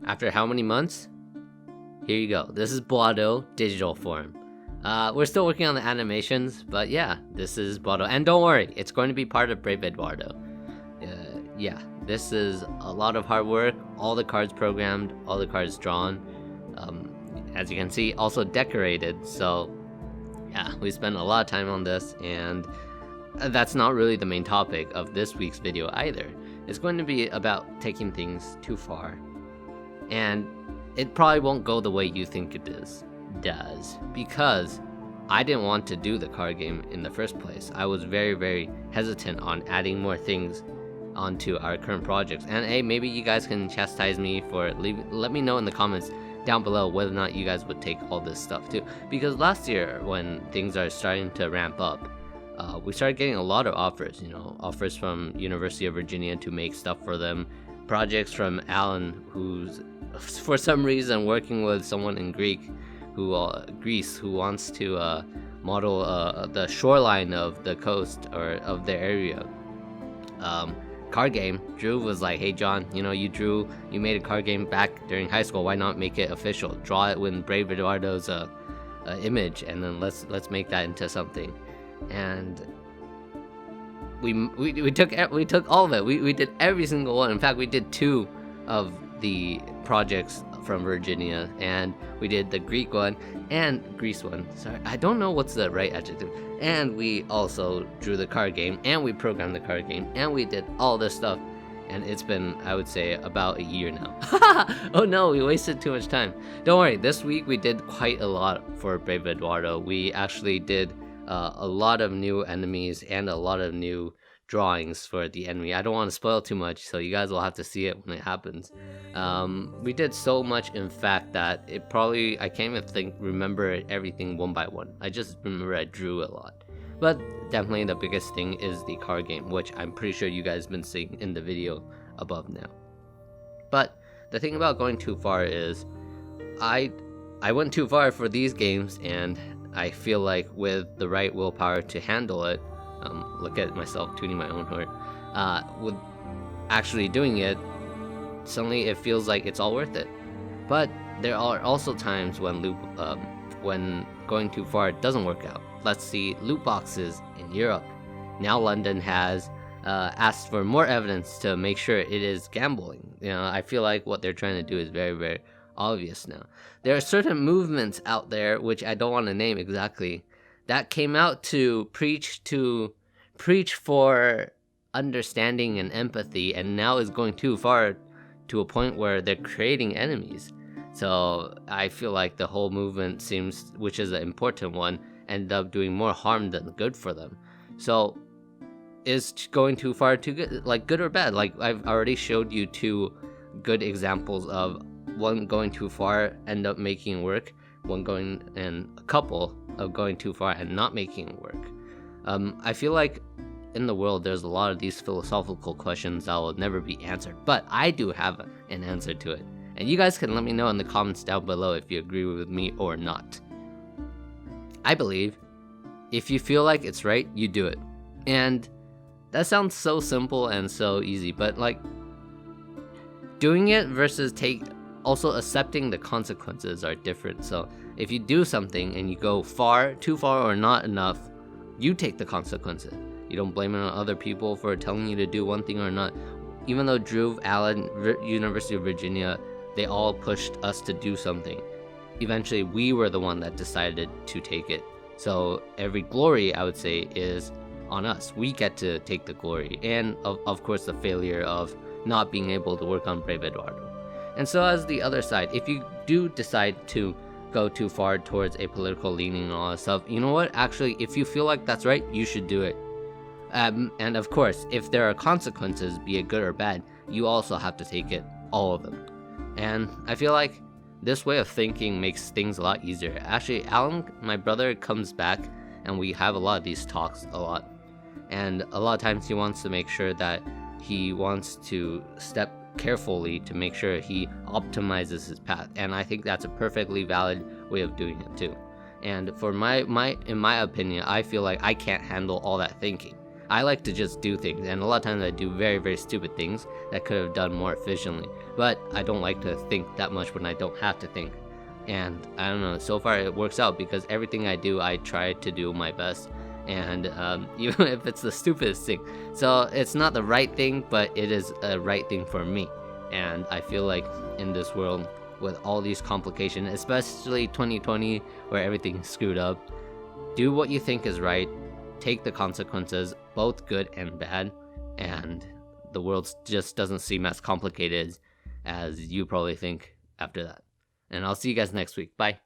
After how many months? Here you go. This is Blotto digital form. We're still working on the animations, but yeah, this is Blotto. And don't worry, it's going to be part of Brave Eduardo. Yeah, this is a lot of hard work. All the cards programmed, all the cards drawn. As you can see, also decorated. So yeah, we spent a lot of time on this, and that's not really the main topic of this week's video either. It's going to be about taking things too far. And it probably won't go the way you think it does, because I didn't want to do the card game in the first place. I was very, very hesitant on adding more things onto our current projects. And hey, maybe you guys can chastise me for it. Let me know in the comments down below whether or not you guys would take all this stuff too. Because last year, when things are starting to ramp up, we started getting a lot of offers. Offers from University of Virginia to make stuff for them, projects from Alan, who's for some reason working with someone in Greece who wants to model the shoreline of the coast or of the area. Card game. Dhruv was like, hey John, you made a card game back during high school, why not make it official? Draw it with Brave Eduardo's image, and then let's make that into something. And we took all of it. We did every single one. In fact, we did 2 of the projects from Virginia, and we did the Greek one and Greece one. Sorry, I don't know what's the right adjective. And we also drew the card game, and we programmed the card game, and we did all this stuff. And it's been, I would say, about a year now. Oh no, we wasted too much time. Don't worry, this week we did quite a lot for Brave Eduardo. We actually did a lot of new enemies and a lot of new drawings for the enemy. I don't want to spoil too much, so you guys will have to see it when it happens. We did so much, in fact, that I can't even remember everything one by one. I just remember I drew a lot. But definitely the biggest thing is the card game, which I'm pretty sure you guys have been seeing in the video above now. But the thing about going too far is I went too far for these games, and I feel like with the right willpower to handle it, look at myself tuning my own horn, with actually doing it, suddenly it feels like it's all worth it. But there are also times when going too far doesn't work out. Let's see, loot boxes in Europe. Now London has asked for more evidence to make sure it is gambling. I feel like what they're trying to do is very, very obvious now. There are certain movements out there, which I don't want to name exactly, that came out to preach for understanding and empathy, and now is going too far to a point where they're creating enemies. So I feel like the whole movement seems, which is an important one, ended up doing more harm than good for them. So is going too far too good, like good or bad? Like I've already showed you 2 good examples of one going too far end up making work, and a couple of going too far and not making it work. I feel like in the world there's a lot of these philosophical questions that will never be answered, but I do have an answer to it, and you guys can let me know in the comments down below if you agree with me or not. I believe if you feel like it's right, you do it. And that sounds so simple and so easy, but like doing it versus also accepting the consequences are different. So if you do something and you go too far or not enough, you take the consequences. You don't blame it on other people for telling you to do one thing or not. Even though Dhruv, Alan, University of Virginia, they all pushed us to do something, eventually we were the one that decided to take it. So every glory, I would say, is on us. We get to take the glory, and of course the failure of not being able to work on Brave Eduardo. And so as the other side, if you do decide to go too far towards a political leaning and all that stuff, you know what, actually, if you feel like that's right, you should do it. And of course, if there are consequences, be it good or bad, you also have to take it, all of them. And I feel like this way of thinking makes things a lot easier. Actually, Alan, my brother, comes back and we have a lot of these talks a lot. And a lot of times he wants to make sure that he wants to step carefully to make sure he optimizes his path. And I think that's a perfectly valid way of doing it too. And for in my opinion, I feel like I can't handle all that thinking. I like to just do things, and a lot of times I do very, very stupid things that could have done more efficiently. But I don't like to think that much when I don't have to think. And I don't know, so far it works out because everything I do, I try to do my best. And even if it's the stupidest thing. So it's not the right thing, but it is a right thing for me. And I feel like in this world, with all these complications, especially 2020 where everything's screwed up, do what you think is right, take the consequences, both good and bad, and the world just doesn't seem as complicated as you probably think after that. And I'll see you guys next week. Bye.